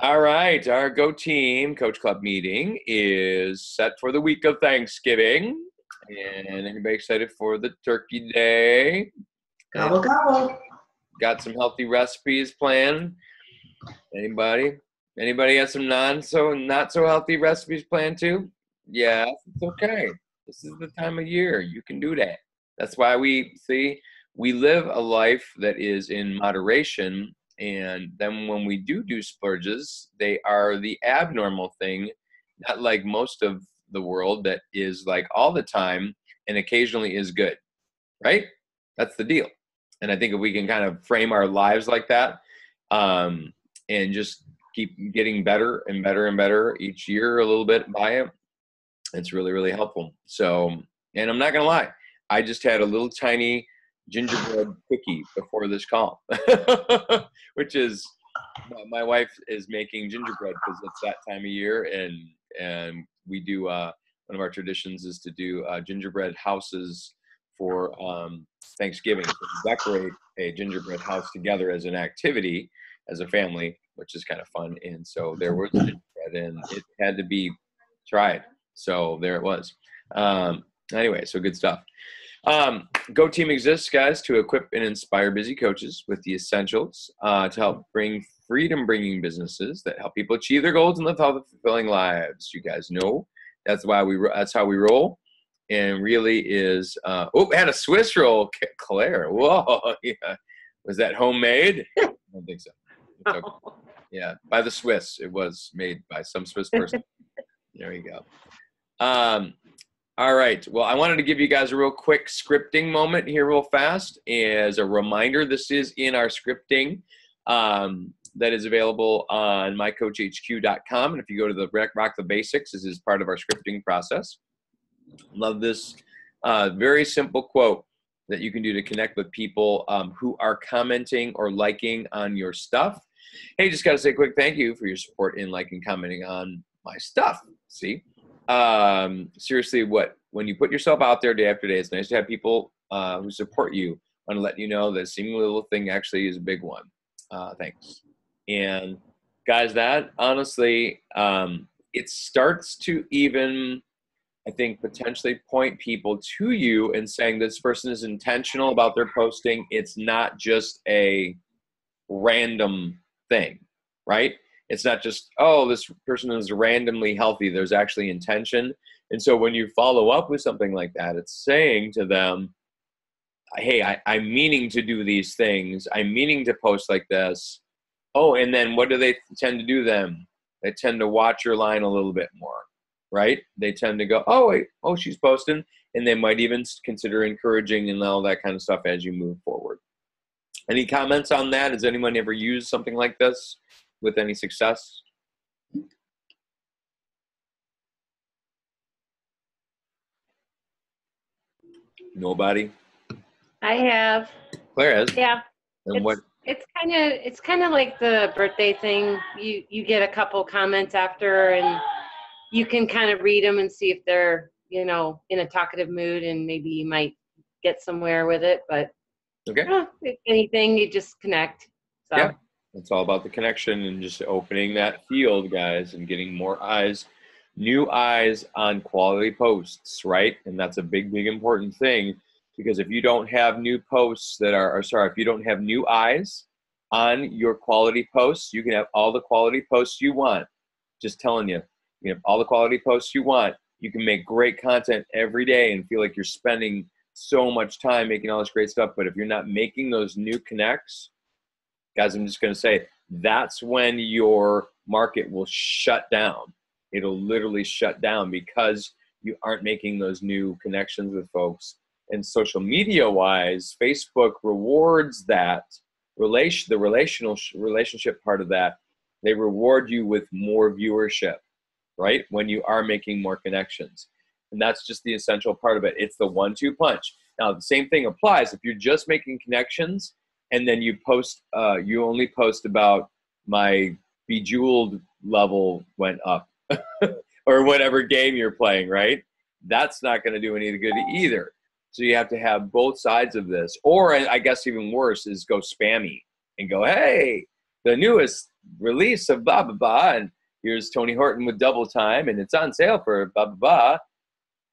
All right, our Go Team Coach Club meeting is set for the week of Thanksgiving. And anybody excited for the turkey day? Gobble, gobble. Got some healthy recipes planned? Anybody? Anybody has some not so healthy recipes planned too? Yeah, it's okay. This is the time of year. You can do that. That's why we live a life that is in moderation. And then when we do splurges, they are the abnormal thing, not like most of the world that is like all the time and occasionally is good, right? That's the deal. And I think if we can kind of frame our lives like that, and just keep getting better and better and better each year a little bit by it, it's really, really helpful. So, and I'm not going to lie, I just had a little tiny gingerbread cookie before this call, which is, my wife is making gingerbread because it's that time of year, and we do, one of our traditions is to do gingerbread houses for Thanksgiving. So we decorate a gingerbread house together as an activity as a family, which is kind of fun. And so there was gingerbread and it had to be tried. So there it was. Anyway, so good stuff. Go Team exists, guys, to equip and inspire busy coaches with the essentials to help bring freedom-bringing businesses that help people achieve their goals and live healthy, fulfilling lives. You guys know that's how we roll. And really is, had a Swiss roll, Claire. Whoa, yeah. Was that homemade? I don't think so. It's okay. Yeah, by the Swiss. It was made by some Swiss person. There you go. All right. Well, I wanted to give you guys a real quick scripting moment here real fast. As a reminder, this is in our scripting that is available on mycoachhq.com. And if you go to the Rock the Basics, this is part of our scripting process. Love this very simple quote that you can do to connect with people who are commenting or liking on your stuff. Hey, just got to say a quick thank you for your support in liking, commenting on my stuff. See? Seriously, when you put yourself out there day after day, it's nice to have people who support you. I want to let you know that seemingly little thing actually is a big one. Thanks. And guys, that honestly, it starts to even, I think, potentially point people to you and saying this person is intentional about their posting. It's not just a random thing, right? It's not just, oh, this person is randomly healthy. There's actually intention. And so when you follow up with something like that, it's saying to them, hey, I'm meaning to do these things. I'm meaning to post like this. Oh, and then what do they tend to do then? They tend to watch your line a little bit more, right? They tend to go, oh, wait, oh, she's posting. And they might even consider encouraging and all that kind of stuff as you move forward. Any comments on that? Has anyone ever used something like this with any success? Nobody? I have. Claire has. Yeah. And it's kind of like the birthday thing. You get a couple comments after, and you can kind of read them and see if they're, in a talkative mood, and maybe you might get somewhere with it. But okay. If anything, you just connect. So. Yeah. It's all about the connection and just opening that field, guys, and getting more eyes, new eyes on quality posts, right? And that's a big, big important thing, because if you don't have new posts if you don't have new eyes on your quality posts, you can have all the quality posts you want. Just telling you, you have all the quality posts you want. You can make great content every day and feel like you're spending so much time making all this great stuff. But if you're not making those new connects, guys, I'm just going to say that's when your market will shut down. It'll literally shut down because you aren't making those new connections with folks. And social media wise, Facebook rewards that the relationship part of that. They reward you with more viewership, right? When you are making more connections. And that's just the essential part of it. It's the 1-2 punch. Now, the same thing applies if you're just making connections and then you only post about my Bejeweled level went up or whatever game you're playing, right? That's not going to do any good either. So you have to have both sides of this. Or I guess even worse is go spammy and go, hey, the newest release of blah, blah, blah. And here's Tony Horton with Double Time, and it's on sale for blah, blah, blah.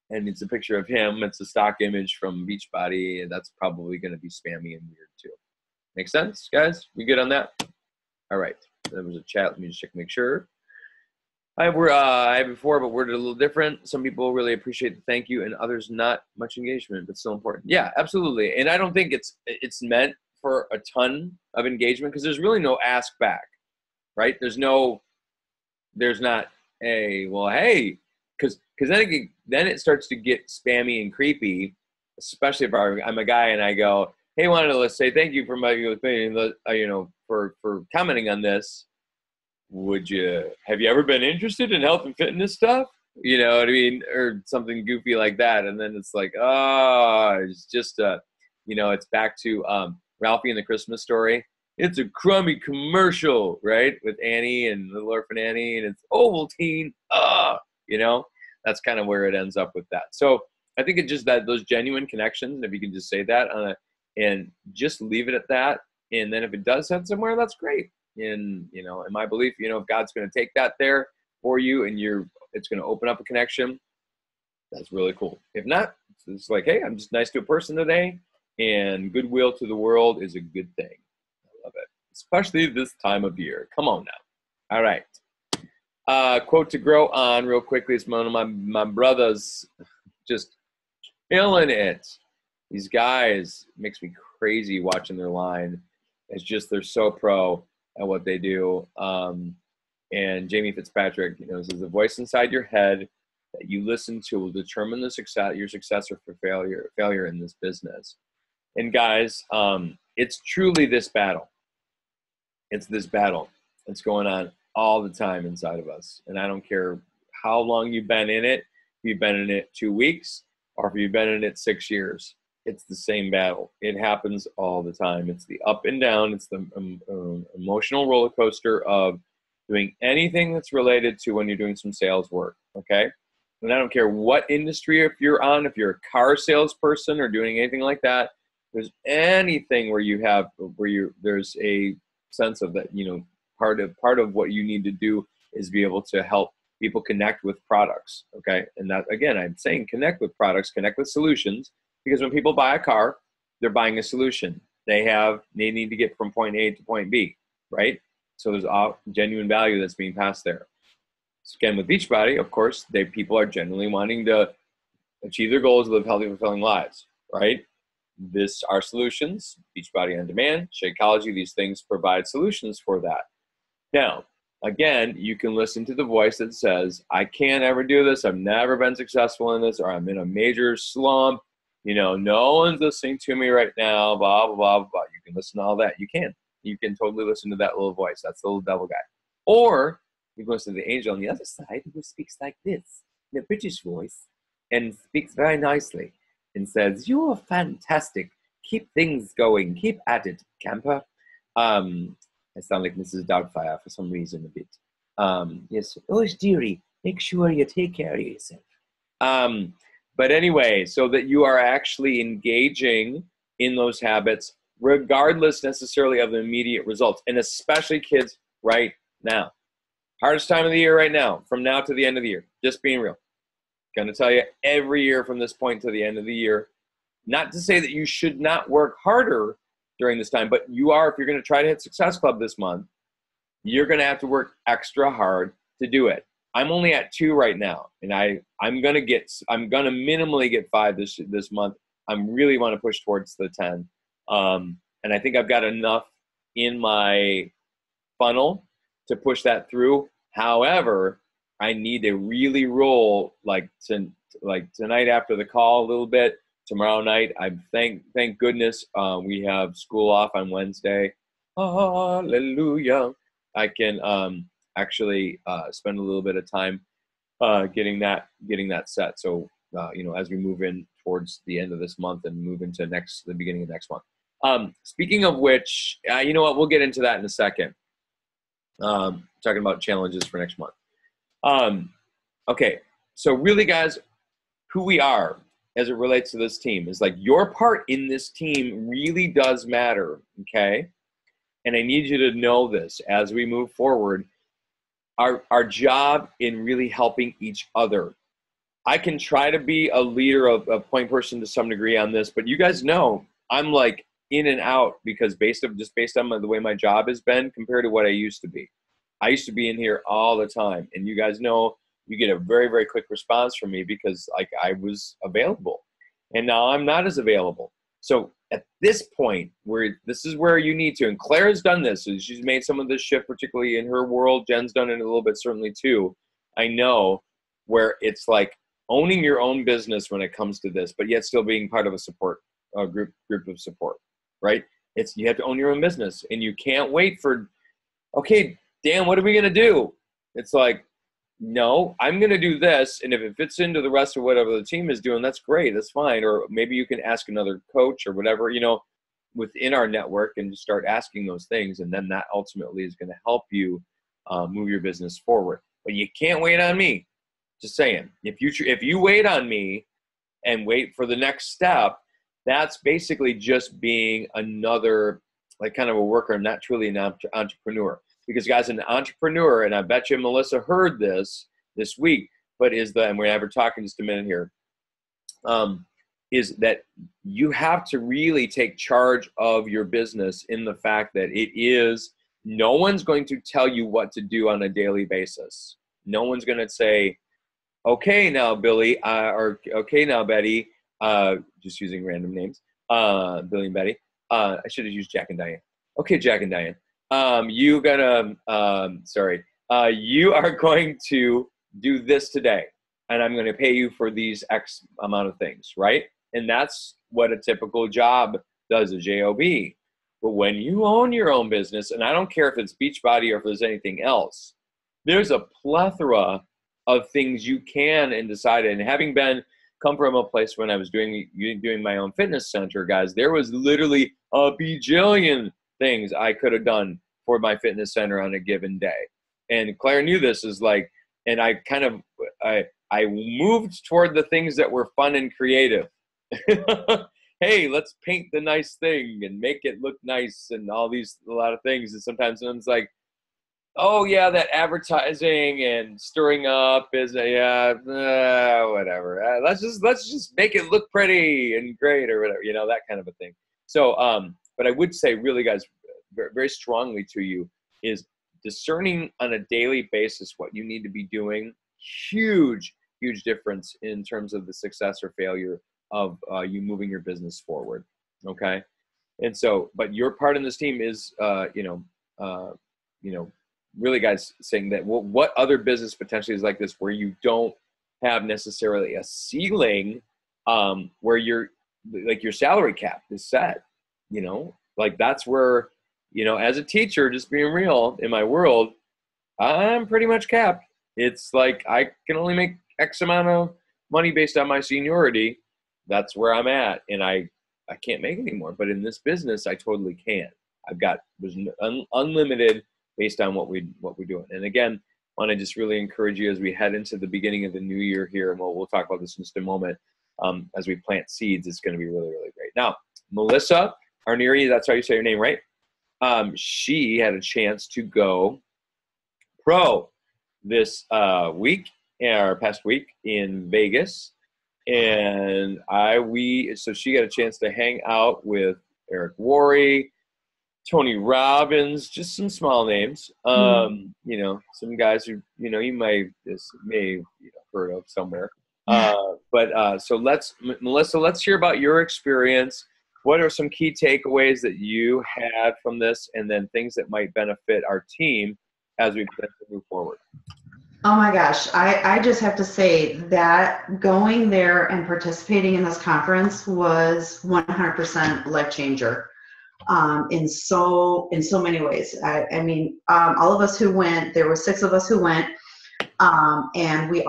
And it's a picture of him. It's a stock image from Beachbody, and that's probably going to be spammy and weird too. Make sense, guys? We good on that? All right. There was a chat. Let me just check, make sure. I had before, but worded a little different. Some people really appreciate the thank you, and others not much engagement, but still important. Yeah, absolutely. And I don't think it's meant for a ton of engagement because there's really no ask back, right? There's not a, well, hey, because then it starts to get spammy and creepy, especially if I'm a guy and I go, hey, wanted to say thank you for for commenting on this. Have you ever been interested in health and fitness stuff? You know what I mean? Or something goofy like that. And then it's like, it's just, it's back to Ralphie and the Christmas Story. It's a crummy commercial, right? With Annie and Little Orphan Annie, and it's Ovaltine. That's kind of where it ends up with that. So I think it's just that those genuine connections, and if you can just say that and just leave it at that. And then if it does head somewhere, that's great. In my belief, if God's going to take that there for you and it's going to open up a connection, that's really cool. If not, it's like, hey, I'm just nice to a person today, and goodwill to the world is a good thing. I love it, especially this time of year. Come on now. All right. Quote to grow on real quickly. It's one of my brothers just killing it. These guys makes me crazy watching their line. It's just they're so pro at what they do. And Jamie Fitzpatrick, says the voice inside your head that you listen to will determine your success or for failure in this business. And guys, it's truly this battle. It's this battle that's going on all the time inside of us. And I don't care how long you've been in it, if you've been in it 2 weeks, or if you've been in it 6 years. It's the same battle. It happens all the time. It's the up and down. It's the emotional roller coaster of doing anything that's related to when you're doing some sales work, okay? And I don't care what industry if you're on, if you're a car salesperson or doing anything like that, there's anything where there's a sense of that, part of what you need to do is be able to help people connect with products, okay? And that, again, I'm saying connect with products, connect with solutions. Because when people buy a car, they're buying a solution. They need to get from point A to point B, right? So there's genuine value that's being passed there. So again, with Beachbody, of course, people are genuinely wanting to achieve their goals, live healthy, fulfilling lives, right? Our solutions, Beachbody On Demand, Shakeology, these things provide solutions for that. Now, again, you can listen to the voice that says, I can't ever do this. I've never been successful in this, or I'm in a major slump. No one's listening to me right now, blah, blah, blah, blah. You can listen to all that. You can totally listen to that little voice. That's the little devil guy. Or you can listen to the angel on the other side who speaks like this, in a British voice, and speaks very nicely and says, you are fantastic. Keep things going. Keep at it, camper. I sound like Mrs. Doubtfire for some reason a bit. Yes. Oh, dearie, make sure you take care of yourself. But anyway, so that you are actually engaging in those habits, regardless necessarily of the immediate results, and especially kids right now. Hardest time of the year right now, from now to the end of the year, just being real. Going to tell you every year from this point to the end of the year, not to say that you should not work harder during this time, but if you're going to try to hit Success Club this month, you're going to have to work extra hard to do it. I'm only at 2 right now, and I'm gonna minimally get 5 this month. I really want to push towards the 10, and I think I've got enough in my funnel to push that through. However, I need to really roll like tonight after the call a little bit. Tomorrow night, thank goodness we have school off on Wednesday. Hallelujah! I can actually spend a little bit of time getting that set. So as we move in towards the end of this month and move into the beginning of next month. Speaking of which, you know what? We'll get into that in a second. Talking about challenges for next month. Okay, so really, guys, who we are as it relates to this team is like your part in this team really does matter. Okay. and I need you to know this as we move forward, our job in really helping each other. I can try to be a leader, of a point person to some degree on this, but you guys know I'm like in and out because based on the way my job has been compared to what I used to be. I used to be in here all the time, and you guys know you get a very, very quick response from me because like I was available, and now I'm not as available. So at this point, this is where you need to, and Claire has done this. So she's made some of this shift, particularly in her world. Jen's done it a little bit, certainly too. I know where it's like owning your own business when it comes to this, but yet still being part of a support group of support, right? You have to own your own business, and you can't wait for, okay, Dan, what are we gonna do? It's like, no, I'm going to do this, and if it fits into the rest of whatever the team is doing, that's great, that's fine. Or maybe you can ask another coach or whatever, within our network, and just start asking those things, and then that ultimately is going to help you move your business forward. But you can't wait on me. Just saying, if you wait on me and wait for the next step, that's basically just being another, like, kind of a worker, not truly an entrepreneur. Because, guys, an entrepreneur, and I bet you Melissa heard this week, and we're going to have her talk in just a minute here, is that you have to really take charge of your business in the fact that no one's going to tell you what to do on a daily basis. No one's going to say, okay, now, Billy, or okay, now, Betty, just using random names, Billy and Betty. I should have used Jack and Diane. Okay, Jack and Diane. You are going to do this today, and I'm going to pay you for these X amount of things, right? And that's what a typical job does, a job. But when you own your own business, and I don't care if it's Beachbody or if there's anything else, there's a plethora of things you can and decide. And having come from a place when I was doing my own fitness center, guys, there was literally a bajillion things I could have done for my fitness center on a given day. And Claire knew this is like, and I moved toward the things that were fun and creative. Hey, let's paint the nice thing and make it look nice and a lot of things. And sometimes it's like, oh yeah, that advertising and stirring up is whatever. Let's just make it look pretty and great or whatever, that kind of a thing. So, but I would say really, guys, very, very strongly to you is discerning on a daily basis what you need to be doing. Huge, huge difference in terms of the success or failure of you moving your business forward. Okay. And so, but your part in this team is, really, guys, saying that what other business potentially is like this, where you don't have necessarily a ceiling, where your salary cap is set, like that's where, as a teacher, just being real, in my world, I'm pretty much capped. It's like I can only make X amount of money based on my seniority. That's where I'm at, and I can't make any more. But in this business, I totally can. There's unlimited based on what we're doing. And again, I want to just really encourage you as we head into the beginning of the new year here, and we'll talk about this in just a moment. As we plant seeds, it's going to be really, really great. Now, Melissa Arneri, that's how you say your name, right? She had a chance to go pro this past week in Vegas, and so she got a chance to hang out with Eric Worre, Tony Robbins, just some small names, some guys who you may have heard of somewhere. Melissa, let's hear about your experience. What are some key takeaways that you had from this, and then things that might benefit our team as we plan to move forward? Oh my gosh, I just have to say that going there and participating in this conference was 100% life changer. In so many ways. I mean, all of us who went, there were 6 of us who went, and we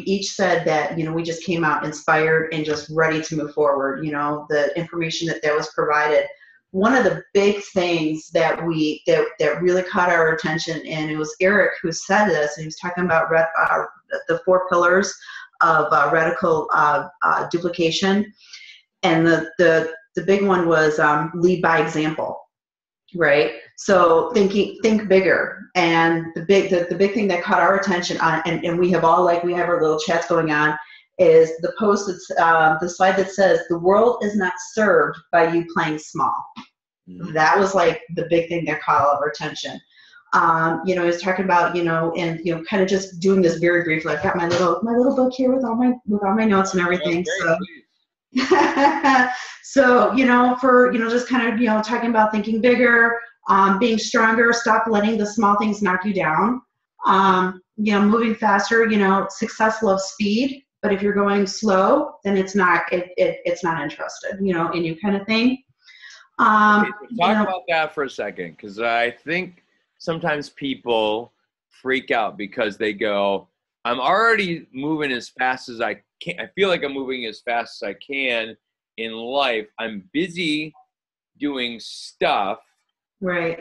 each said that, we just came out inspired and just ready to move forward. The information that was provided. One of the big things that really caught our attention, and it was Eric who said this, and he was talking about the 4 pillars of radical duplication, and the big one was lead by example. right? So think bigger. And the big thing that caught our attention on, and we have all, like, we have our little chats going on, is the post that's the slide that says the world is not served by you playing small. That was like the big thing that caught all of our attention. You know, he was talking about, you know, and, you know, kind of just doing this very briefly. I've got my little book here with all my notes and everything. So so, you know, for, you know, just kind of, you know, talking about thinking bigger, being stronger, stop letting the small things knock you down. You know, moving faster, you know, success loves speed, but if you're going slow, then it's not interested, you know, in you, kind of thing. Okay, so talk about that for a second, because I think sometimes people freak out because they go, I'm already moving as fast as I can. I feel like I'm moving as fast as I can in life. I'm busy doing stuff, right.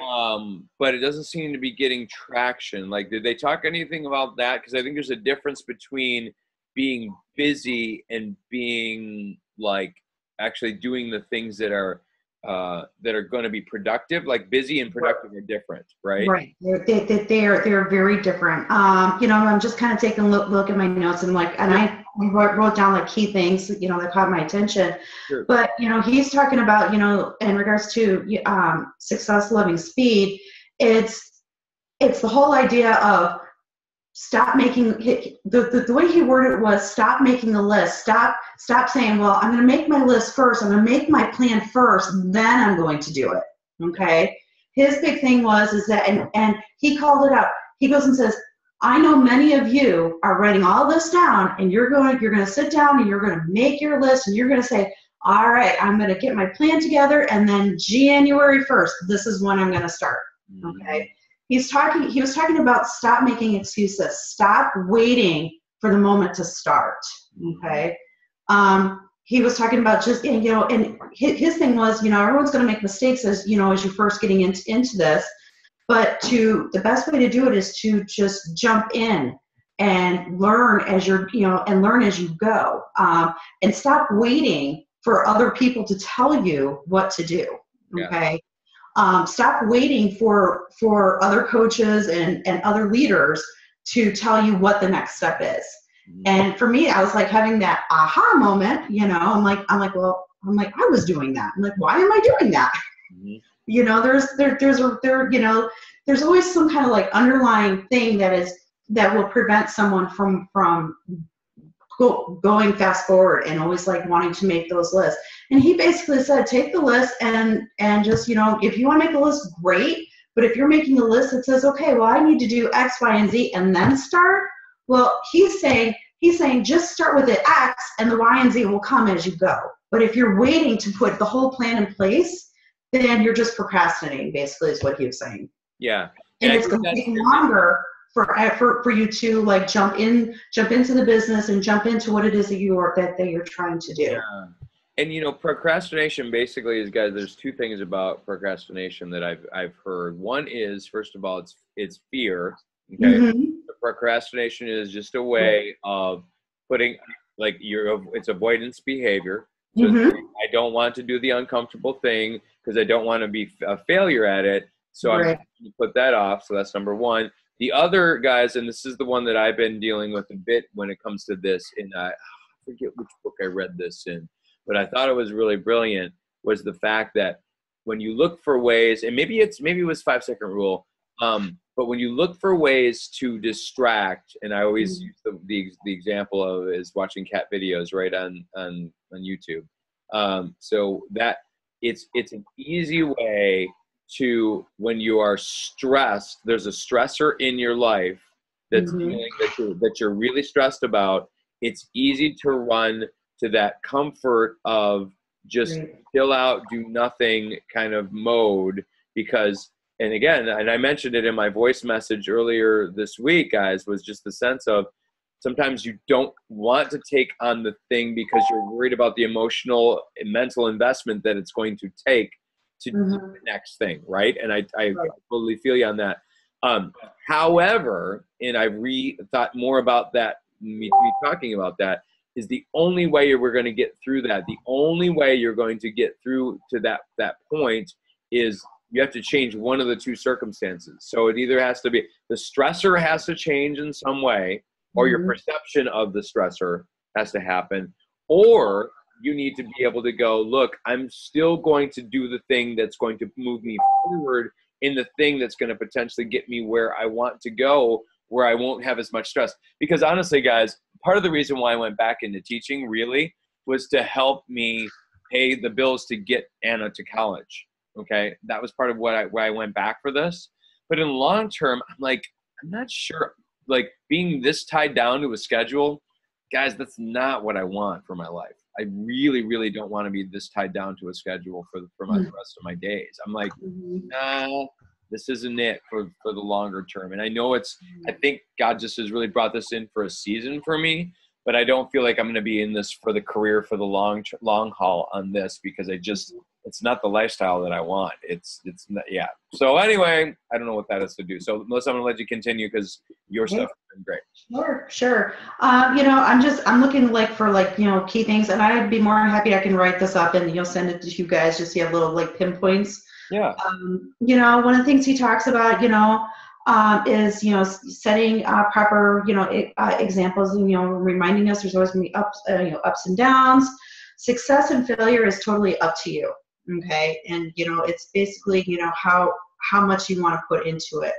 but it doesn't seem to be getting traction. Like, did they talk anything about that? Because I think there's a difference between being busy and being, like, actually doing the things that are going to be productive. Like, busy and productive are different, right? Right. They're very different. You know, I'm just kind of taking a look at my notes, and like, and I wrote down like key things, you know, that caught my attention. Sure. But, you know, he's talking about, you know, in regards to success loving speed, it's the whole idea of stop making the way he worded it was, stop making a list. Stop saying, well, I'm going to make my list first. I'm going to make my plan first, then I'm going to do it. Okay. His big thing is that, and he called it out. He goes and says, I know many of you are writing all this down, and you're going to sit down and you're going to make your list, and you're going to say, all right, I'm going to get my plan together, and then January 1st, this is when I'm going to start. Okay. He was talking about stop making excuses. Stop waiting for the moment to start. Okay. He was talking about just, you know, and his thing was, you know, everyone's going to make mistakes as, you know, as you're first getting into this, but the best way to do it is to just jump in and learn as learn as you go, and stop waiting for other people to tell you what to do. Okay. Yeah. Stop waiting for other coaches and other leaders to tell you what the next step is. And for me, I was like having that aha moment, you know, I'm like, I was doing that. I'm like, why am I doing that? Mm-hmm. You know, there's always some kind of like underlying thing that will prevent someone from going fast forward and always like wanting to make those lists. And he basically said, take the list and just, you know, if you want to make a list, great. But if you're making a list that says, okay, well, I need to do X, Y, and Z and then start. Well, he's saying just start with the X and the Y and Z will come as you go. But if you're waiting to put the whole plan in place, then you're just procrastinating, basically, is what he was saying. Yeah. And it's going to take longer for you to like jump into the business and jump into what it is that you're trying to do. Yeah. And, you know, procrastination basically is, guys, there's two things about procrastination that I've heard. One is, first of all, it's fear. Okay. Mm-hmm. The procrastination is just a way of putting, like, it's avoidance behavior. So mm-hmm. I don't want to do the uncomfortable thing because I don't want to be a failure at it. So right. I'm going to put that off. So that's number one. The other, guys, and this is the one that I've been dealing with a bit when it comes to this, and I forget which book I read this in, but I thought it was really brilliant, was the fact that when you look for ways, and maybe it was 5-second rule, but when you look for ways to distract, and I always use the example of is watching cat videos right on YouTube. So that it's an easy way to, when you are stressed, there's a stressor in your life that's mm-hmm. that you're really stressed about. It's easy to run to that comfort of just chill out, do nothing kind of mode, because, and again, and I mentioned it in my voice message earlier this week, guys, was just the sense of sometimes you don't want to take on the thing because you're worried about the emotional and mental investment that it's going to take to mm-hmm. do the next thing, right? And I totally feel you on that. However, and I've thought more about that, me talking about that, is the only way we're going to get through that. The only way you're going to get through to that point is you have to change one of the two circumstances. So it either has to be the stressor has to change in some way, or your perception of the stressor has to happen, or you need to be able to go, look, I'm still going to do the thing that's going to move me forward in the thing that's going to potentially get me where I want to go, where I won't have as much stress. Because honestly, guys, part of the reason why I went back into teaching really was to help me pay the bills to get Anna to college. Okay. That was part of why I went back for this. But in the long term, I'm like, I'm not sure, like being this tied down to a schedule, guys, that's not what I want for my life. I really, really don't want to be this tied down to a schedule for the rest of my days. I'm like, nah, this isn't it for the longer term. And I know I think God just has really brought this in for a season for me, but I don't feel like I'm going to be in this for the career, for the long haul on this, because it's not the lifestyle that I want. It's not, yeah. So anyway, I don't know what that has to do. So Melissa, I'm going to let you continue because your stuff has been great. Sure. I'm looking for key things, and I'd be more happy. I can write this up and send it to you guys just so you have little pinpoints. Yeah. One of the things he talks about, is setting proper examples, and reminding us there's always going to be ups and downs. Success and failure is totally up to you. Okay, and it's basically how much you want to put into it.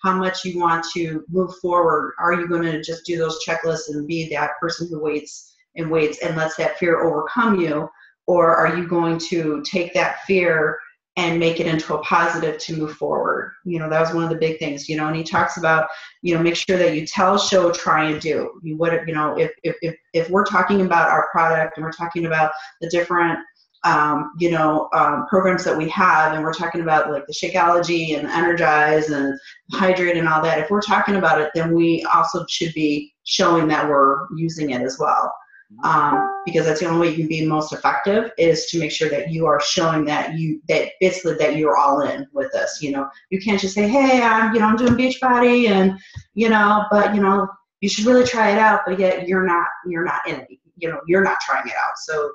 How much you want to move forward. Are you going to just do those checklists and be that person who waits and lets that fear overcome you? Or are you going to take that fear and make it into a positive to move forward? That was one of the big things, and he talks about, make sure that you tell, show, try, and do. If we're talking about our product and we're talking about the different programs that we have, and we're talking about like the Shakeology and Energize and Hydrate and all that, if we're talking about it, then we also should be showing that we're using it as well. Because that's the only way you can be most effective, is to make sure that you are showing that you're all in with this. You can't just say, hey, I'm doing Beachbody, and but you should really try it out, but yet you're not in it. You're not trying it out. So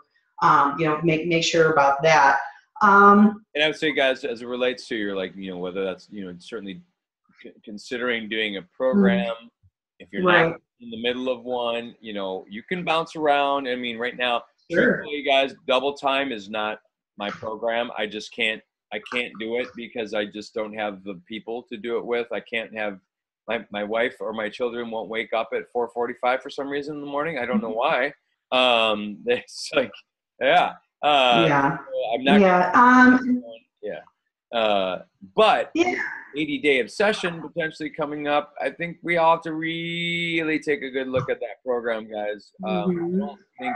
make sure about that. And I would say, guys, as it relates to your, whether that's, certainly considering doing a program, if you're not in the middle of one, you can bounce around. I mean, right now, truthfully, guys, double time is not my program. I can't do it because I just don't have the people to do it with. I can't have my wife or my children won't wake up at 4:45 for some reason in the morning. I don't know why. It's like, yeah. I'm not. But 80-day obsession potentially coming up. I think we all have to really take a good look at that program, guys. I don't think,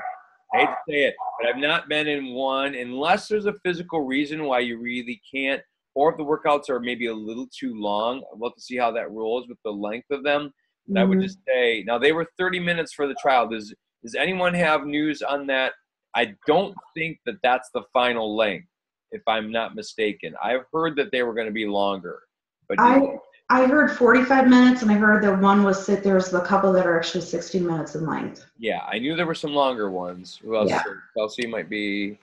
I hate to say it, but I've not been in one unless there's a physical reason why you really can't, or if the workouts are maybe a little too long. I'd love to see how that rolls with the length of them. But I would just say, now they were 30 minutes for the trial. Does anyone have news on that? I don't think that that's the final length, if I'm not mistaken. I've heard that they were going to be longer. But I heard 45 minutes, and I heard that one there's a couple that are actually 60 minutes in length. Yeah, I knew there were some longer ones. Who else? Yeah. Kelsey might be.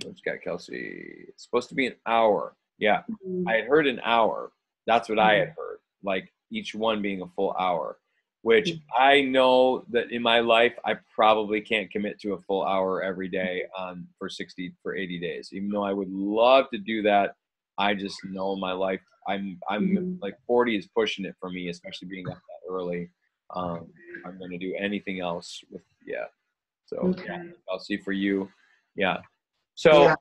What's got Kelsey? It's supposed to be an hour. Yeah, I had heard an hour. That's what I had heard. Like each one being a full hour, which I know that in my life I probably can't commit to a full hour every day for 80 days. Even though I would love to do that, I just know in my life I'm like 40 is pushing it for me, especially being up that early. I'm going to do anything else So I'll see for you. Yeah. So,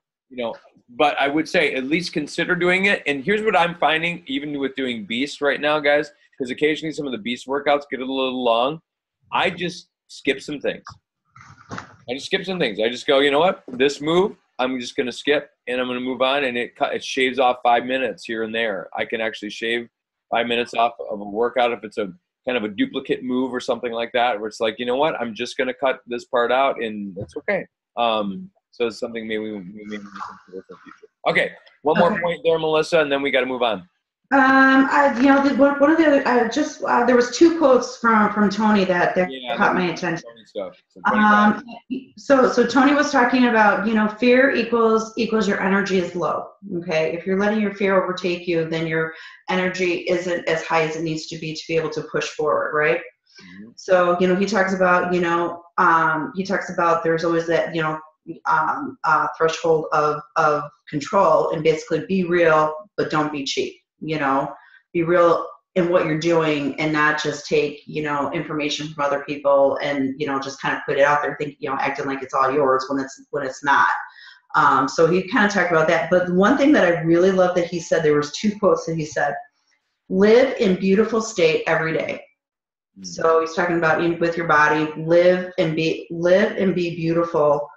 but I would say at least consider doing it. And here's what I'm finding, even with doing Beast right now, guys, because occasionally some of the Beast workouts get a little long. I just skip some things. I just go, you know what? This move, I'm just going to skip, and I'm going to move on, and it shaves off 5 minutes here and there. I can actually shave 5 minutes off of a workout if it's a kind of a duplicate move or something like that, where it's like, you know what? I'm just going to cut this part out, and that's okay. So it's something maybe we consider for the future. Okay, one more point there, Melissa, and then we got to move on. One of the other, there was two quotes from Tony that Yeah, caught let me my know attention. Tony stuff. So Tony got So Tony was talking about, fear equals your energy is low. Okay. If you're letting your fear overtake you, then your energy isn't as high as it needs to be able to push forward. Right. Mhm. So, he talks about, there's always that, threshold of control, and basically be real, but don't be cheap, be real in what you're doing, and not just take, information from other people and, just kind of put it out there, acting like it's all yours when it's not. So he kind of talked about that. But one thing that I really love that he said, there was two quotes that he said: live in beautiful state every day. So he's talking about with your body, live and be beautiful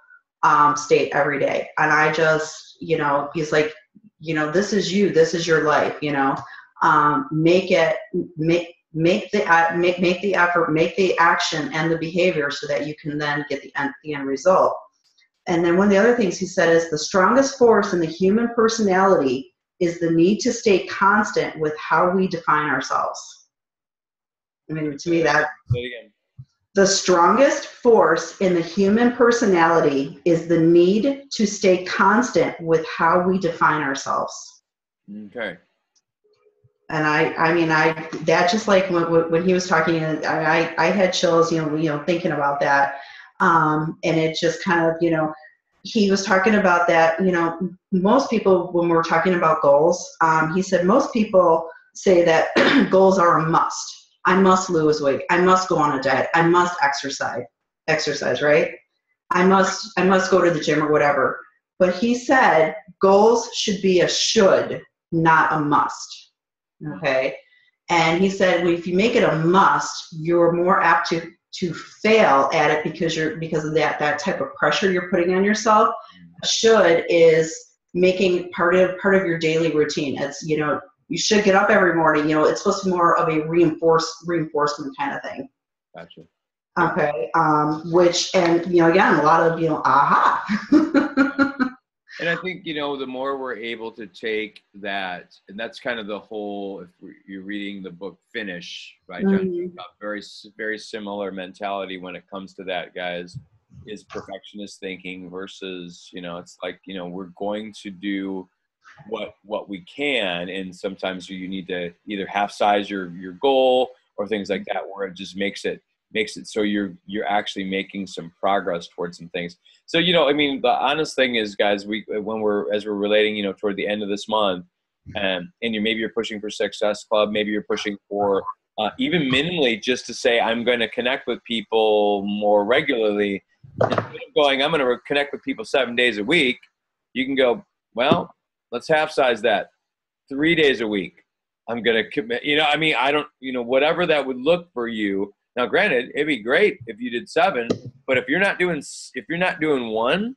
state every day. And I just, he's like, this is you, this is your life, make the effort, make the action and the behavior so that you can then get the end result. And then one of the other things he said is the strongest force in the human personality is the need to stay constant with how we define ourselves. I mean, to me, that the strongest force in the human personality is the need to stay constant with how we define ourselves. Okay. And that just like when he was talking, I had chills, thinking about that. And it just kind of, he was talking about that, most people, when we're talking about goals, he said most people say that goals are a must. I must lose weight. I must go on a diet. I must exercise, right? I must go to the gym or whatever. But he said goals should be a should, not a must. Okay. And he said, well, if you make it a must, you're more apt to fail at it because of that type of pressure you're putting on yourself. A should is making part of your daily routine. It's, you should get up every morning. It's supposed to be more of a reinforcement kind of thing. Gotcha. Okay. Again, a lot of, aha. And I think, the more we're able to take that, and that's kind of the whole, if you're reading the book Finish by John, very, very similar mentality when it comes to that, guys, is perfectionist thinking versus, it's like, we're going to do what we can, and sometimes you need to either half size your goal or things like that, where it just makes it so you're actually making some progress towards some things. So the honest thing is, guys, as we're relating, toward the end of this month, and maybe you're pushing for Success Club, maybe you're pushing for even minimally just to say I'm going to connect with people more regularly. Instead of going, I'm going to connect with people 7 days a week, you can go, well, let's half size that, 3 days a week. I'm going to commit, I don't, whatever that would look for you. Now, granted, it'd be great if you did 7, but if you're not doing 1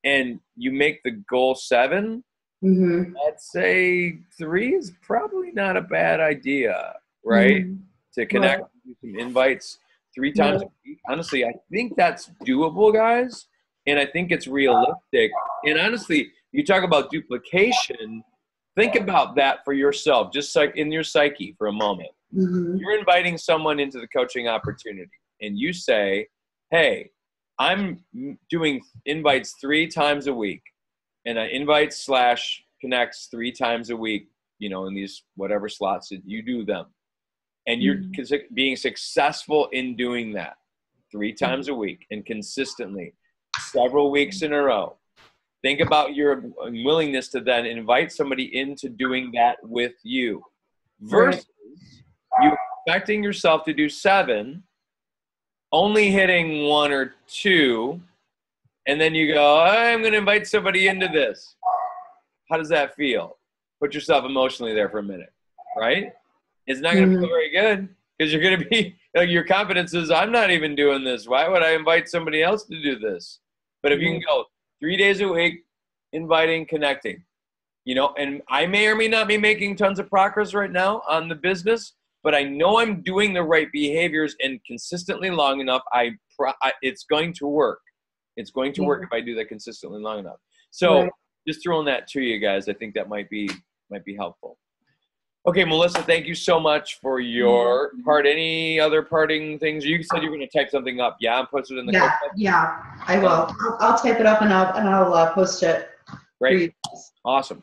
and you make the goal 7, I'd say 3 is probably not a bad idea, right? To connect, do some invites 3 times a week. Honestly, I think that's doable, guys. And I think it's realistic. And honestly, you talk about duplication, think about that for yourself, just like in your psyche for a moment. You're inviting someone into the coaching opportunity and you say, hey, I'm doing invites 3 times a week, and I invite / connects 3 times a week, in these whatever slots that you do them. And you're being successful in doing that 3 times a week and consistently, several weeks in a row. Think about your willingness to then invite somebody into doing that with you versus you expecting yourself to do 7, only hitting 1 or 2, and then you go, I'm going to invite somebody into this. How does that feel? Put yourself emotionally there for a minute, right? It's not going to feel very good because you're going to be, your confidence is, I'm not even doing this. Why would I invite somebody else to do this? But if you can go 3 days a week, inviting, connecting, and I may or may not be making tons of progress right now on the business, but I know I'm doing the right behaviors and consistently long enough, it's going to work. It's going to work if I do that consistently long enough. So just throwing that to you guys, I think that might be helpful. Okay, Melissa, thank you so much for your part. Any other parting things? You said you were going to type something up. Yeah, and post it in the Yeah, cookbook? yeah, I will. I'll type it up and I'll post it. Great. Awesome.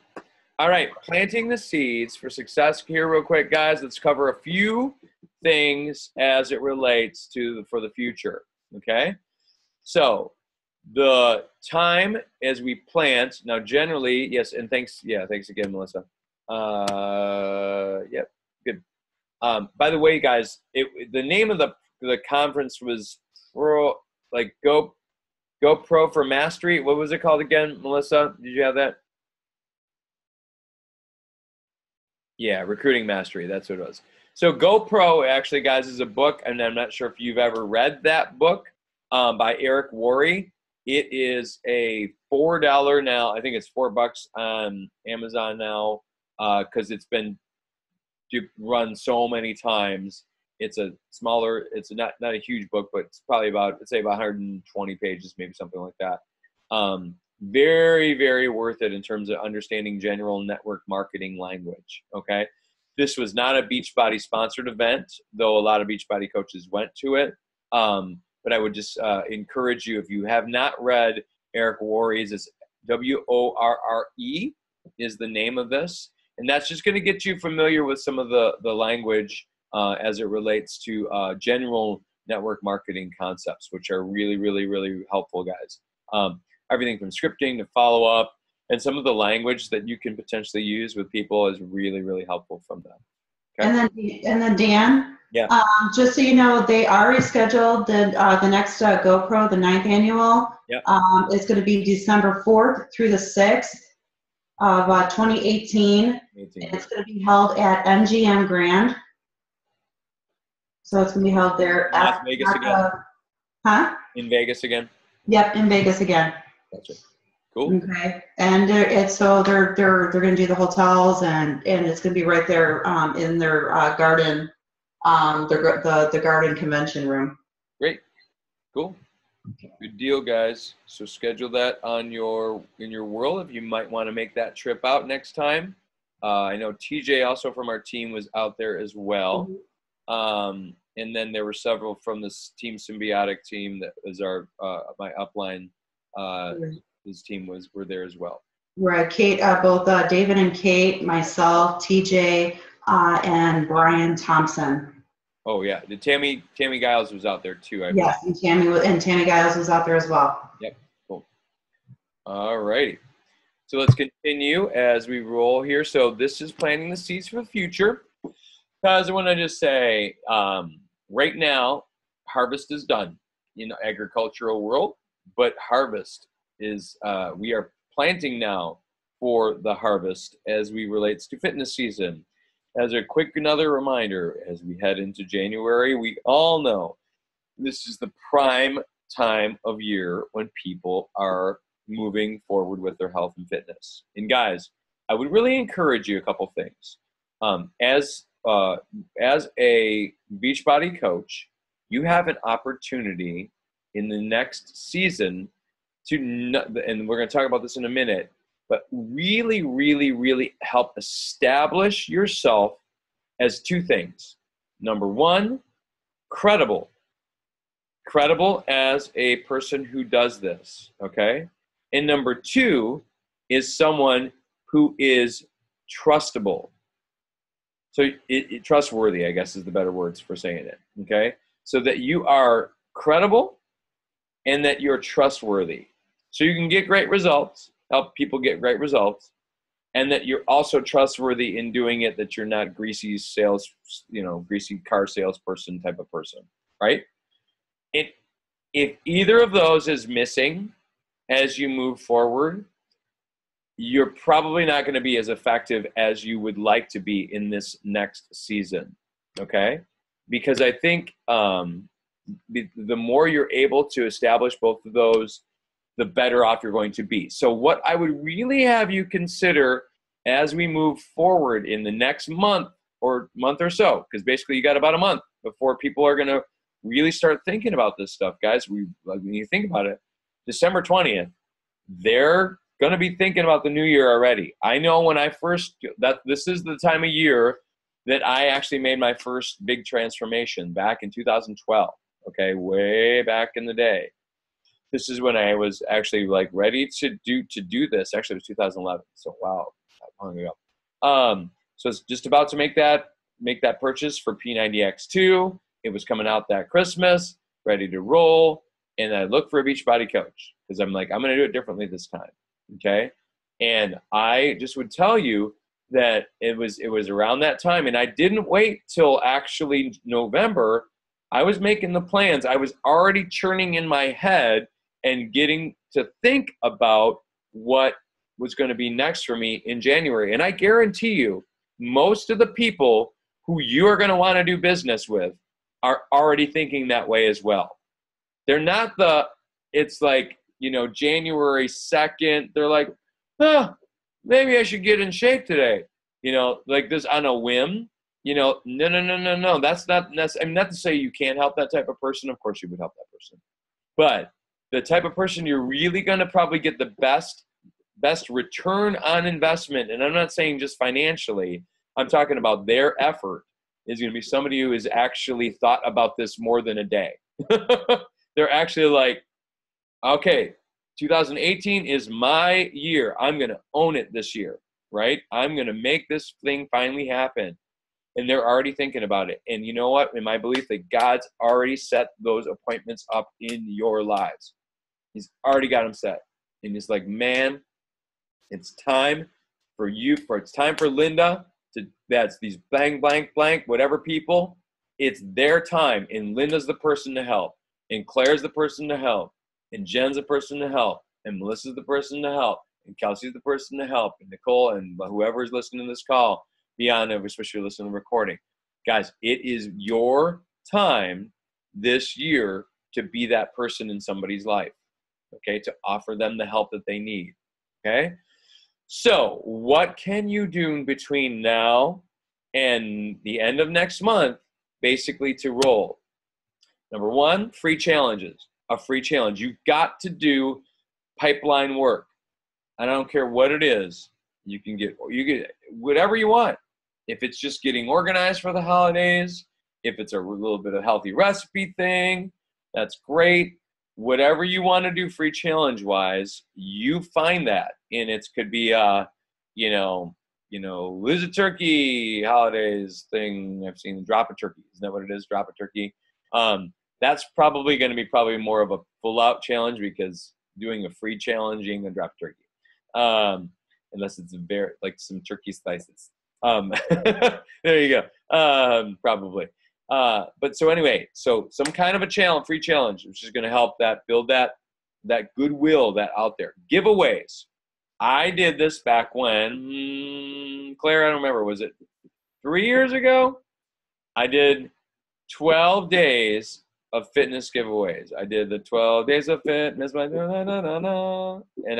All right, planting the seeds for success here real quick, guys. Let's cover a few things as it relates to for the future, okay? So the time as we plant, now generally, yes, and thanks again, Melissa. Yep, good. By the way, guys, the name of the conference was GoPro for Mastery. What was it called again, Melissa? Did you have that? Yeah, Recruiting Mastery. That's what it was. So GoPro, actually, guys, is a book, and I'm not sure if you've ever read that book by Eric Worre. It is a $4 now. I think it's $4 on Amazon now because it's been run so many times. It's a smaller, it's not a huge book, but it's probably about, let's say about 120 pages, maybe something like that. Very, very worth it in terms of understanding general network marketing language, okay? This was not a Beachbody sponsored event, though a lot of Beachbody coaches went to it. But I would just encourage you, if you have not read Eric Worre's, it's WORRE is the name of this. And that's just going to get you familiar with some of the language as it relates to general network marketing concepts, which are really, really, really helpful, guys. Everything from scripting to follow-up, and some of the language that you can potentially use with people is really, really helpful from them. Okay? And then Dan, yeah. Just so you know, they already scheduled the next GoPro, the 9th annual. Yep. It's going to be December 4th through the 6th of 2018. It's going to be held at MGM Grand. So it's going to be held there Las Vegas again. Huh? In Vegas again. Yep, in Vegas again. Gotcha. Cool. Okay, and they're going to do the hotels and it's going to be right there in their garden, the garden convention room. Great. Cool. Good deal, guys. So schedule that in your world if you might want to make that trip out next time. I know TJ also from our team was out there as well. Mm-hmm. And then there were several from this Team Symbiotic team that was my upline. His team were there as well. Right, Kate, both David and Kate, myself, TJ, and Brian Thompson. Oh yeah, the Tammy Giles was out there too. Yes, and Tammy Giles was out there as well. Yep, cool. All righty. So let's continue as we roll here. So this is planting the seeds for the future. Guys, I want to just say, right now, harvest is done in the agricultural world, but harvest is, we are planting now for the harvest as we relates to fitness season. As a quick another reminder, as we head into January, we all know this is the prime time of year when people are moving forward with their health and fitness. And guys, I would really encourage you a couple things. As a Beachbody coach, you have an opportunity in the next season to, and we're going to talk about this in a minute, but really, really, really help establish yourself as two things. Number one, credible as a person who does this, okay? And number two is someone who is trustable. So trustworthy, I guess, is the better words for saying it, okay? So that you are credible and that you're trustworthy. So you can get great results, help people get great results, and that you're also trustworthy in doing it, that you're not greasy car salesperson type of person, right? If either of those is missing as you move forward, you're probably not going to be as effective as you would like to be in this next season, okay? Because I think the more you're able to establish both of those, the better off you're going to be. So what I would really have you consider as we move forward in the next month or so, because basically you got about a month before people are going to really start thinking about this stuff, guys. When you think about it, December 20th, they're going to be thinking about the new year already. I know when this is the time of year that I actually made my first big transformation back in 2012. Okay, way back in the day. This is when I was actually like ready to do this. Actually, it was 2011. So wow, that long ago. So it's just about to make that purchase for P90X2. It was coming out that Christmas, ready to roll, and I looked for a Beachbody coach because I'm like, I'm going to do it differently this time. Okay, and I just would tell you that it was around that time, and I didn't wait till actually November. I was making the plans. I was already churning in my head and getting to think about what was going to be next for me in January. And I guarantee you, most of the people who you are going to want to do business with are already thinking that way as well. They're not it's like, January 2nd, they're like, maybe I should get in shape today. Like this on a whim. No. That's not necessarily, I mean, not to say you can't help that type of person. Of course you would help that person. But the type of person you're really going to probably get the best return on investment, and I'm not saying just financially, I'm talking about their effort, is going to be somebody who has actually thought about this more than a day. They're actually like, okay, 2018 is my year. I'm going to own it this year, right? I'm going to make this thing finally happen. And they're already thinking about it. And you know what? In my belief that God's already set those appointments up in your lives. He's already got them set. And he's like, man, it's time for you, it's time for Linda that's these blank, whatever people. It's their time. And Linda's the person to help. And Claire's the person to help. And Jen's the person to help. And Melissa's the person to help. And Kelsey's the person to help. And Nicole and whoever's listening to this call, beyond it, especially listening to the recording. Guys, it is your time this year to be that person in somebody's life, okay, to offer them the help that they need, okay? So what can you do between now and the end of next month, basically to roll? Number one, free challenges, a free challenge. You've got to do pipeline work. I don't care what it is. You get whatever you want. If it's just getting organized for the holidays, if it's a little bit of healthy recipe thing, that's great. Whatever you want to do free challenge wise, you find that. And it could be lose a turkey holidays thing. I've seen drop a turkey. Isn't that what it is? Drop a turkey. That's probably going to be more of a full out challenge, because doing a free challenge, you ain't gonna drop a turkey. Unless it's like some turkey slices. There you go. Probably. But so anyway, so some kind of a challenge, free challenge, which is going to help build that goodwill that out there. Giveaways. I did this back when, Claire, I don't remember, was it 3 years ago? I did 12 days of fitness giveaways. I did the 12 days of fitness, and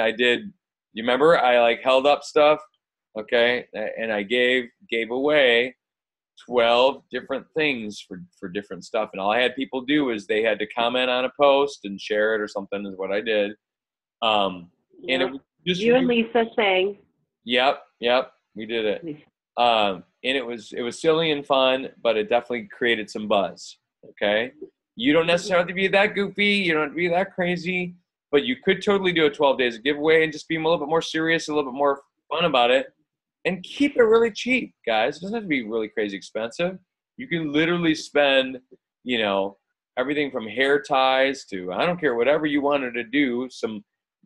I did, you remember, I held up stuff. Okay, and I gave away 12 different things for different stuff, and all I had people do is they had to comment on a post and share it or something, is what I did. And it was just you and Lisa sang. Yep, we did it. And it was silly and fun, but it definitely created some buzz. Okay, you don't necessarily have to be that goofy, you don't have to be that crazy, but you could totally do a 12 days of giveaway and just be a little bit more serious, a little bit more fun about it. And keep it really cheap, guys. It doesn't have to be really crazy expensive. You can literally spend, everything from hair ties to, I don't care, whatever you wanted to do.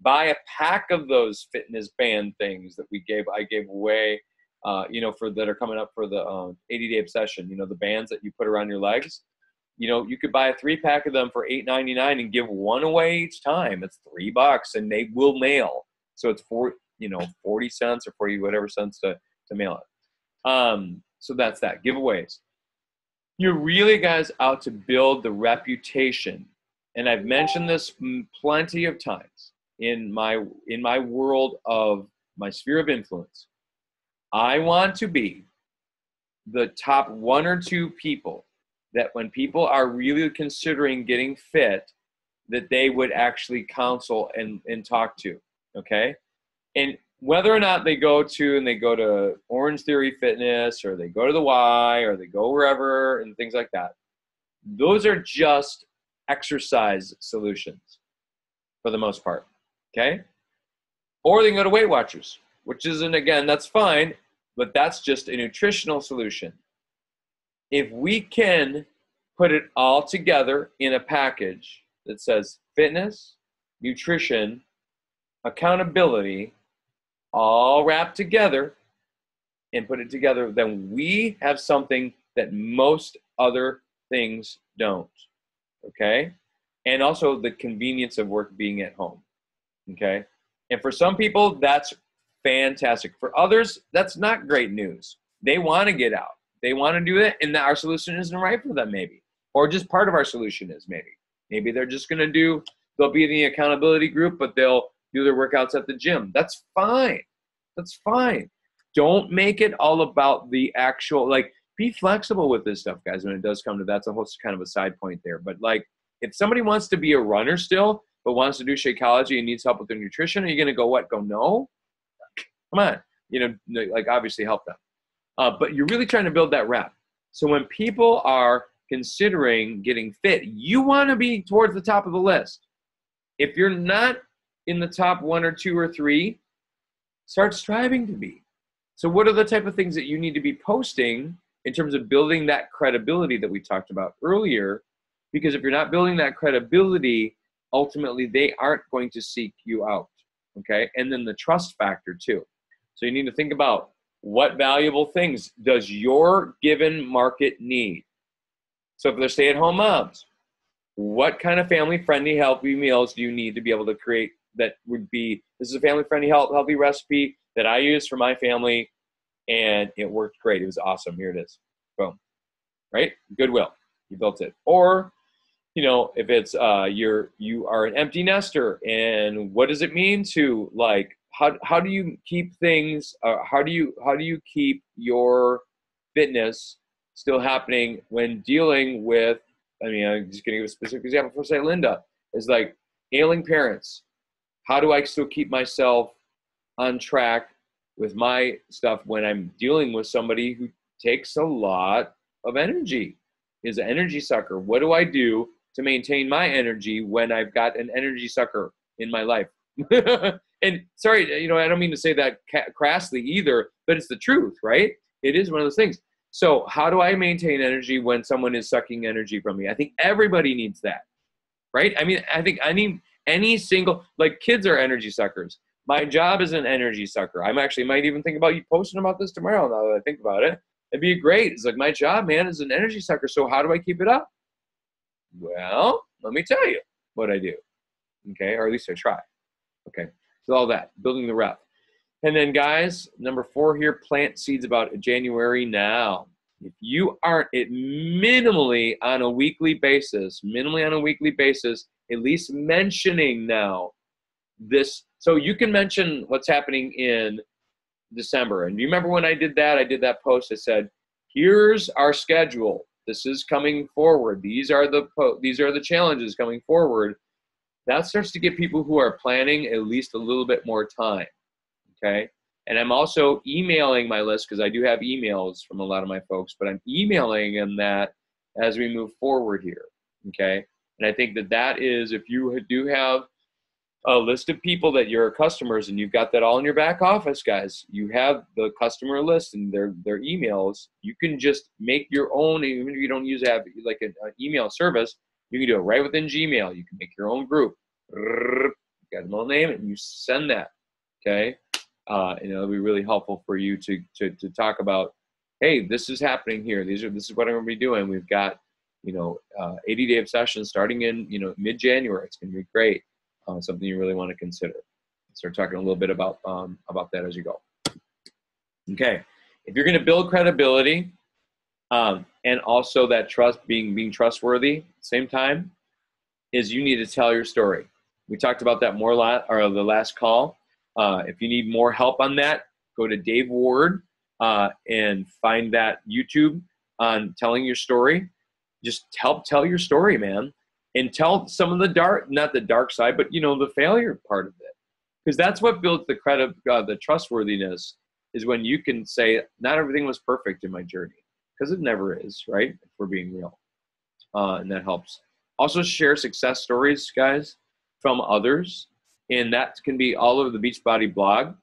Buy a pack of those fitness band things that I gave away, that are coming up for the 80-day obsession. The bands that you put around your legs. You could buy a 3-pack of them for $8.99 and give one away each time. It's $3, and they will mail. So it's 40 cents or 40 whatever cents to mail it. So that's that. Giveaways. You're really, guys, out to build the reputation. And I've mentioned this plenty of times in my world of my sphere of influence. I want to be the top 1 or 2 people that when people are really considering getting fit, that they would actually counsel and talk to. Okay. And whether or not they go to Orange Theory Fitness, or they go to the Y, or they go wherever and things like that, those are just exercise solutions for the most part, okay? Or they can go to Weight Watchers, which isn't, again, that's fine, but that's just a nutritional solution. If we can put it all together in a package that says fitness, nutrition, accountability, all wrapped together, and put it together, then we have something that most other things don't, okay? And also the convenience of work being at home, okay? And for some people, that's fantastic. For others, that's not great news. They want to get out. They want to do it, and our solution isn't right for them, maybe. Or just part of our solution is maybe. Maybe they're just going to they'll be in the accountability group, but they'll do their workouts at the gym. That's fine. That's fine. Don't make it all about the actual, like, be flexible with this stuff, guys, when it does come to that's a whole kind of a side point there. But, like, if somebody wants to be a runner still, but wants to do Shakeology and needs help with their nutrition, are you going to go, what, go no? Come on. Like, obviously help them. But you're really trying to build that rep. So when people are considering getting fit, you want to be towards the top of the list. If you're not in the top 1 or 2 or 3, start striving to be. So what are the type of things that you need to be posting in terms of building that credibility that we talked about earlier? Because if you're not building that credibility, ultimately they aren't going to seek you out, okay? And then the trust factor too. So you need to think about, what valuable things does your given market need? So if they're stay-at-home moms, what kind of family-friendly, healthy meals do you need to be able to create that would be, this is a family-friendly, healthy recipe that I use for my family, and it worked great. It was awesome. Here it is. Boom. Right? Goodwill. You built it. Or, if it's you are an empty nester, and what does it mean to, like, how do you keep things, how do you keep your fitness still happening when dealing with, I'm just going to give a specific example for, say, Linda, is like ailing parents. How do I still keep myself on track with my stuff when I'm dealing with somebody who takes a lot of energy, is an energy sucker? What do I do to maintain my energy when I've got an energy sucker in my life? And sorry, I don't mean to say that crassly either, but it's the truth, right? It is one of those things. So how do I maintain energy when someone is sucking energy from me? I think everybody needs that, right? I think any single, like, kids are energy suckers. My job is an energy sucker. I'm actually might even think about you posting about this tomorrow now that I think about it. It'd be great. It's like, my job, man, is an energy sucker. So how do I keep it up? Well, let me tell you what I do. Okay, or at least I try. Okay, so all that, building the rep. And then, guys, number 4 here, plant seeds about January now. If you aren't minimally on a weekly basis, at least mentioning now this. So you can mention what's happening in December. And you remember when I did that post, I said, here's our schedule. This is coming forward. These are the challenges coming forward. That starts to get people who are planning at least a little bit more time, okay? And I'm also emailing my list, because I do have emails from a lot of my folks, but I'm emailing them that as we move forward here, okay? And I think that is, if you do have a list of people that you're customers, and you've got that all in your back office, guys, you have the customer list and their emails, you can just make your own, even if you don't like an email service, you can do it right within Gmail. You can make your own group. You got a little name, and you send that, okay? And it'll be really helpful for you to talk about, hey, this is happening here. This is what I'm going to be doing. We've got, 80-day obsession starting in, mid-January. It's going to be great. Something you really want to consider. Start talking a little bit about that as you go. Okay, if you're going to build credibility, and also that trust, being trustworthy at the same time, is you need to tell your story. We talked about that more the last call. If you need more help on that, go to Dave Ward and find that YouTube on telling your story. Just tell your story, man. And tell some of the not the dark side, but the failure part of it. Because that's what builds the credit, the trustworthiness, is when you can say, not everything was perfect in my journey, because it never is, right? If we're being real. And that helps. Also share success stories, guys, from others. And that can be all over the Beachbody blog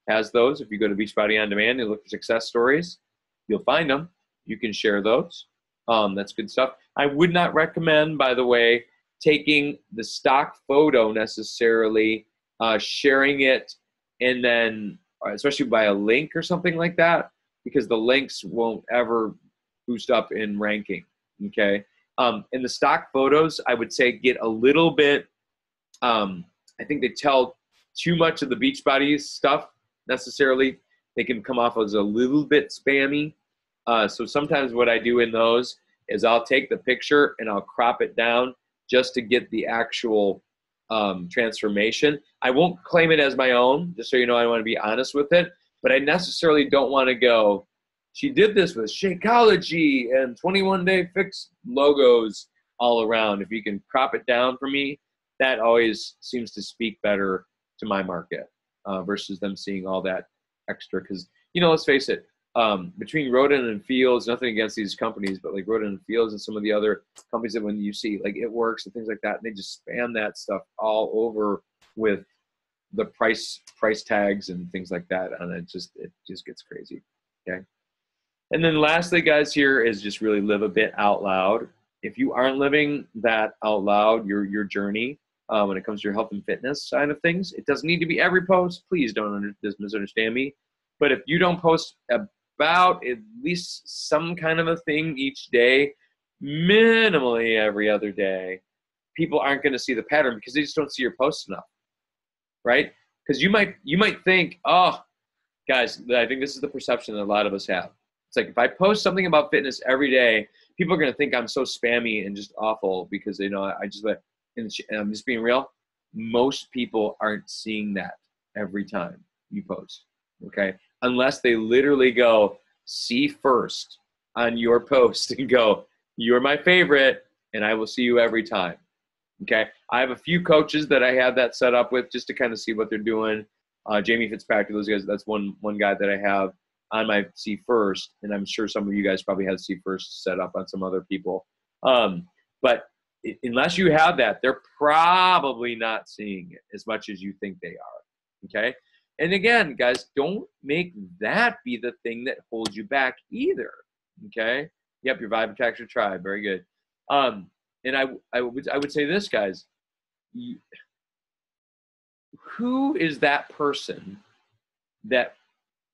has those. If you go to Beachbody On Demand and look for success stories, you'll find them. You can share those. That's good stuff. I would not recommend, by the way, taking the stock photo necessarily, sharing it, and then, especially by a link or something like that, because the links won't ever boost up in ranking, okay? In the stock photos, I would say get a little bit, I think they tell too much of the Beachbody stuff necessarily. They can come off as a little bit spammy. So sometimes what I do in those is I'll take the picture and I'll crop it down just to get the actual transformation. I won't claim it as my own, just so you know. I want to be honest with it, but I necessarily don't want to go, she did this with Shakeology and 21-day fix logos all around. If you can crop it down for me, that always seems to speak better to my market versus them seeing all that extra. Because, you know, let's face it, between Rodin and Fields, nothing against these companies, but like Rodin and Fields and some of the other companies that when you see like It Works and things like that, and they just spam that stuff all over with the price tags and things like that, and it just gets crazy. Okay. And then lastly, guys, here is just really live a bit out loud. If you aren't living that out loud, your journey when it comes to your health and fitness side of things, it doesn't need to be every post. Please don't misunderstand me. But if you don't post about at least some kind of a thing each day, minimally every other day, people aren't going to see the pattern because they just don't see your posts enough, right? Because you might think, oh, guys, I think this is the perception that a lot of us have. It's like if I post something about fitness every day, people are going to think I'm so spammy and just awful because they know I just let, and I'm just being real. Most people aren't seeing that every time you post, okay? Unless they literally go see first on your post and go, you're my favorite, and I will see you every time, okay? I have a few coaches that I have that set up with just to kind of see what they're doing. Jamie Fitzpatrick, those guys, that's one guy that I have on my see first, and I'm sure some of you guys probably have see first set up on some other people. But unless you have that, they're probably not seeing it as much as you think they are, okay? And again, guys, don't make that be the thing that holds you back either, okay? Yep, your vibe attacks your tribe. Very good. And I would say this, guys. Who is that person that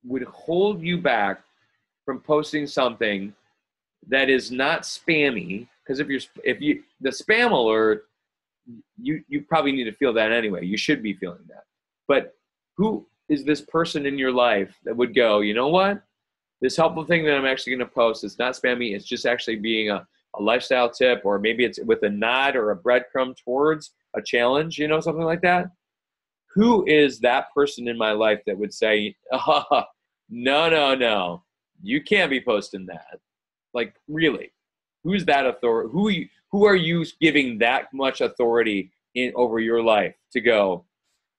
would hold you back from posting something that is not spammy? Because if you the spam alert, you probably need to feel that anyway. You should be feeling that. But who is this person in your life that would go, you know what? This helpful thing that I'm actually going to post, it's not spammy. It's just actually being a lifestyle tip, or maybe it's with a nod or a breadcrumb towards a challenge, you know, something like that. Who is that person in my life that would say, oh, no, you can't be posting that? Like, really? Who's that authority? Who are you giving that much authority over your life to go,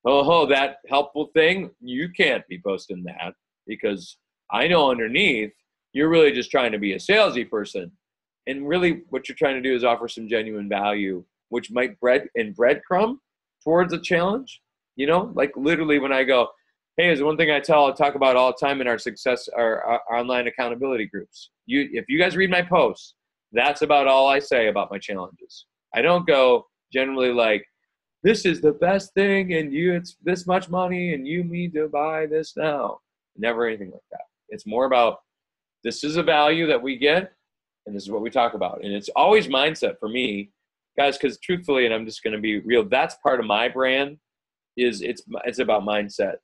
oh, that helpful thing, you can't be posting that, because I know underneath you're really just trying to be a salesy person. And really what you're trying to do is offer some genuine value, which might breadcrumb towards a challenge. You know, like literally when I go, hey, there's one thing I talk about all the time in our online accountability groups. If you guys read my posts, that's about all I say about my challenges. I don't go generally like, this is the best thing and it's this much money and you need to buy this now. Never anything like that. It's more about, this is a value that we get and this is what we talk about. And it's always mindset for me, guys, because truthfully, and I'm just going to be real, that's part of my brand. It's about mindset,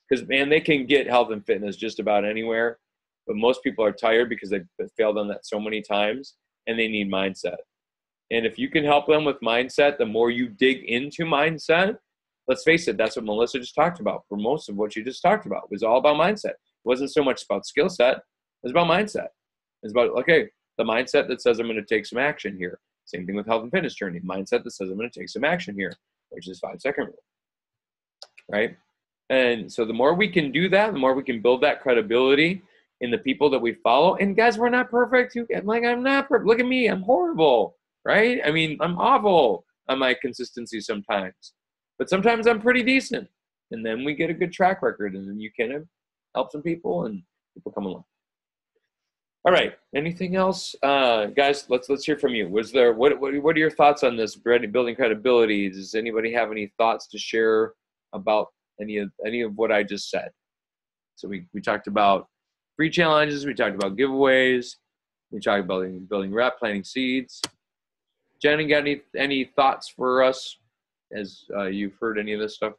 because man, they can get health and fitness just about anywhere, but most people are tired because they've failed on that so many times, and they need mindset. And if you can help them with mindset, the more you dig into mindset, let's face it, that's what Melissa just talked about. For most of what you just talked about, it was all about mindset. It wasn't so much about skill set. It was about mindset. It's about, okay, the mindset that says I'm going to take some action here. Same thing with health and fitness journey. Mindset that says I'm going to take some action here, which is 5-second rule. Right? And so the more we can do that, the more we can build that credibility in the people that we follow. And guys, we're not perfect. I'm not perfect. Look at me. I'm horrible, right? I mean, I'm awful on my consistency sometimes. But sometimes I'm pretty decent. And then we get a good track record, and then you can help some people, and people come along. All right. Anything else, guys? Let's hear from you. What are your thoughts on this building credibility? Does anybody have any thoughts to share about any of what I just said? So we talked about free challenges. We talked about giveaways. We talked about building rep, planting seeds. Jen, got any thoughts for us as you've heard any of this stuff?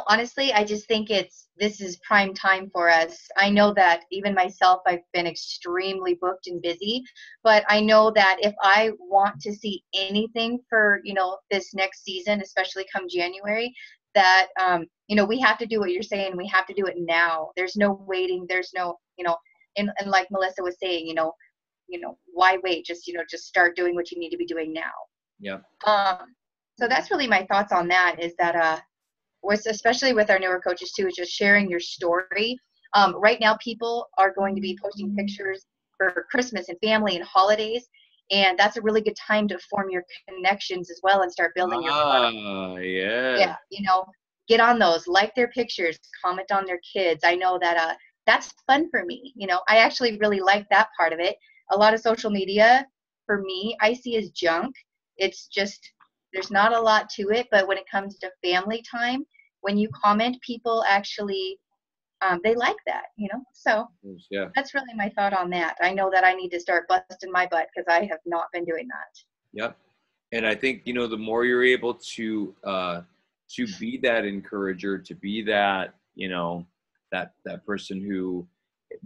Honestly, I just think this is prime time for us. I know that even myself, I've been extremely booked and busy, but I know that if I want to see anything for, this next season, especially come January, that, we have to do what you're saying. We have to do it now. There's no waiting. There's no, and like Melissa was saying, why wait? Just start doing what you need to be doing now. Yeah. So that's really my thoughts on that, is that, especially with our newer coaches too, is just sharing your story. Right now, people are going to be posting pictures for Christmas and family and holidays, and that's a really good time to form your connections as well and start building your product. Yeah. Yeah, get on those, like their pictures, comment on their kids. I know that that's fun for me. I actually really like that part of it. A lot of social media, for me, I see as junk. It's just, there's not a lot to it, but when it comes to family time, when you comment, people actually, they like that, So Yeah. That's really my thought on that. I know that I need to start busting my butt because I have not been doing that. Yep. And I think, the more you're able to be that encourager, to be that, that person who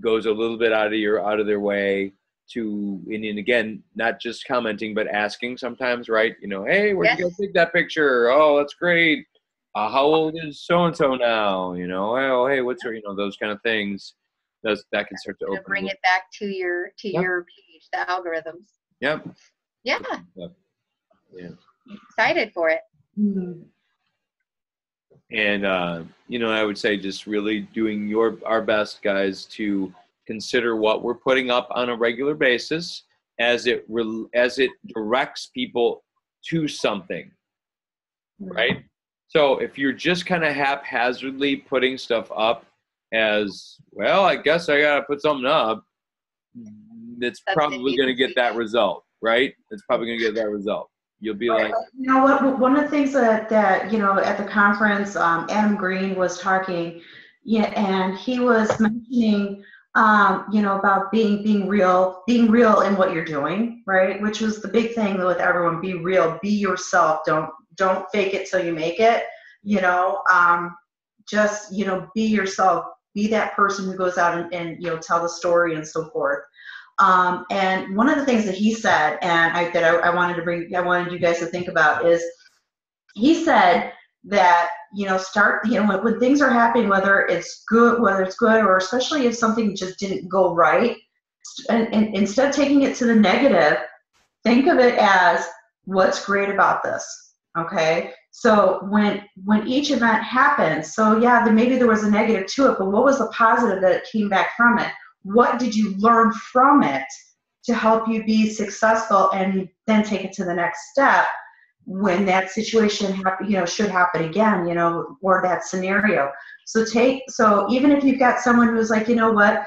goes a little bit out of their way to, and again, not just commenting, but asking sometimes, right? Hey, where'd you guys take that picture? Oh, that's great. How old is so-and-so now? Oh, hey, what's her, those kind of things. That can start to bring it back to your page, the algorithms. Yep. Yeah. Yeah. Excited for it. Mm-hmm. And, I would say just really doing our best, guys, to consider what we're putting up on a regular basis as it directs people to something, right? So if you're just kind of haphazardly putting stuff up as, well, I guess I got to put something up, that's probably going to get that result, right? It's probably going to get that result. You'll be like, what? One of the things that at the conference, Adam Green was talking, and he was mentioning, about being real in what you're doing, right? Which was the big thing with everyone: be real, be yourself. Don't fake it till you make it. Just be yourself. Be that person who goes out and tell the story and so forth. And one of the things that he said, and I wanted you guys to think about, is he said that start when things are happening, whether it's good or especially if something just didn't go right, and instead of taking it to the negative, think of it as, what's great about this. Okay, so when each event happens, so yeah, maybe there was a negative to it, but what was the positive that came back from it? What did you learn from it to help you be successful and then take it to the next step when that situation should happen again, or that scenario. So even if you've got someone who's like, they're like,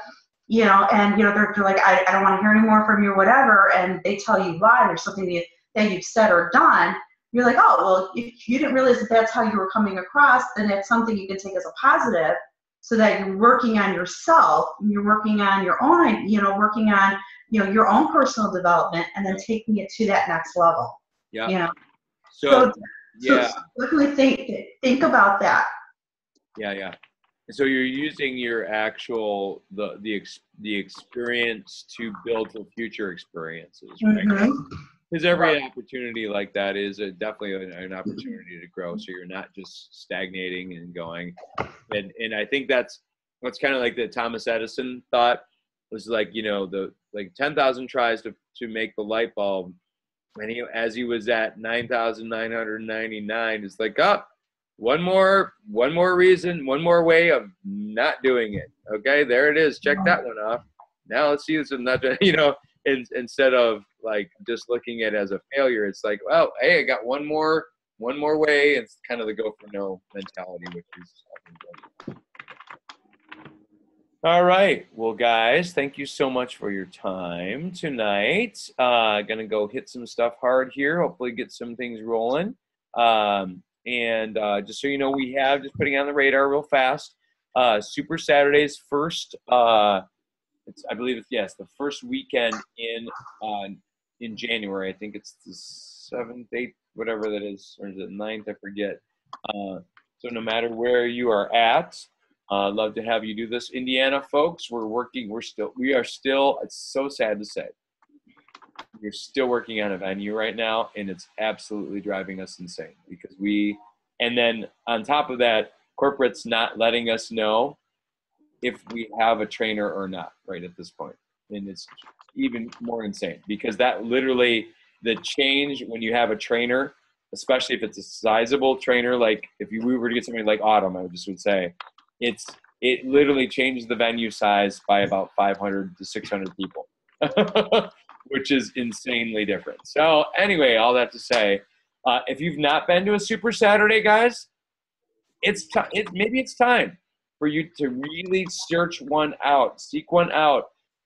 I don't want to hear any more from you or whatever, and they tell you why, there's something that you've said or done, you're like, oh, well, if you didn't realize that that's how you were coming across, then it's something you can take as a positive, so that you're working on yourself, you're working on your own, working on, your own personal development, and then taking it to that next level. Yeah. So definitely think about that. Yeah. So you're using your actual the experience to build for future experiences, right? Mm-hmm. Because every opportunity like that is definitely an opportunity to grow. So you're not just stagnating and going. And I think that's kind of like the Thomas Edison thought, was like, the 10,000 tries to make the light bulb. And as he was at 9,999, it's like, one more reason, one more way of not doing it. Okay, there it is. Check that one off. Now let's see this is not, instead of like just looking at it as a failure, it's like, well, hey, I got one more way. It's kind of the go for no mentality, which is all right. Well, guys, thank you so much for your time tonight. Gonna go hit some stuff hard here. Hopefully get some things rolling. And just so you know, we have, just putting on the radar real fast, Super Saturday's first, I believe it's, the first weekend in January. I think it's the 7th, 8th, whatever that is, or is it 9th? I forget. So no matter where you are at, love to have you do this. Indiana folks, we are still, it's so sad to say, we're still working on a venue right now, and it's absolutely driving us insane because and then on top of that, corporate's not letting us know if we have a trainer or not right at this point. And it's even more insane because that literally, the change when you have a trainer, especially if it's a sizable trainer, like if we were to get somebody like Autumn, I would say, it literally changes the venue size by about 500 to 600 people, which is insanely different. So anyway, all that to say, if you've not been to a Super Saturday, guys, maybe it's time for you to really seek one out.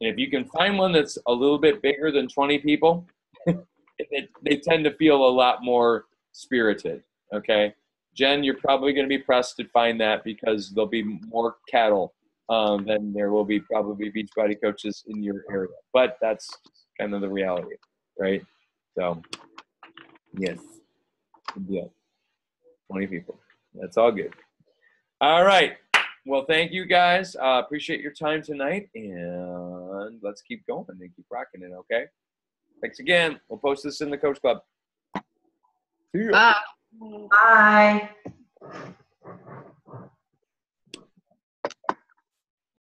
And if you can find one that's a little bit bigger than 20 people, they tend to feel a lot more spirited, okay? Jen, you're probably going to be pressed to find that because there'll be more cattle than there will be probably Beachbody coaches in your area. But that's kind of the reality, right? So, yes, yeah, 20 people. That's all good. All right. Well, thank you guys. Appreciate your time tonight, and let's keep going and keep rocking it, okay? Thanks again. We'll post this in the Coach Club. See ya. Bye.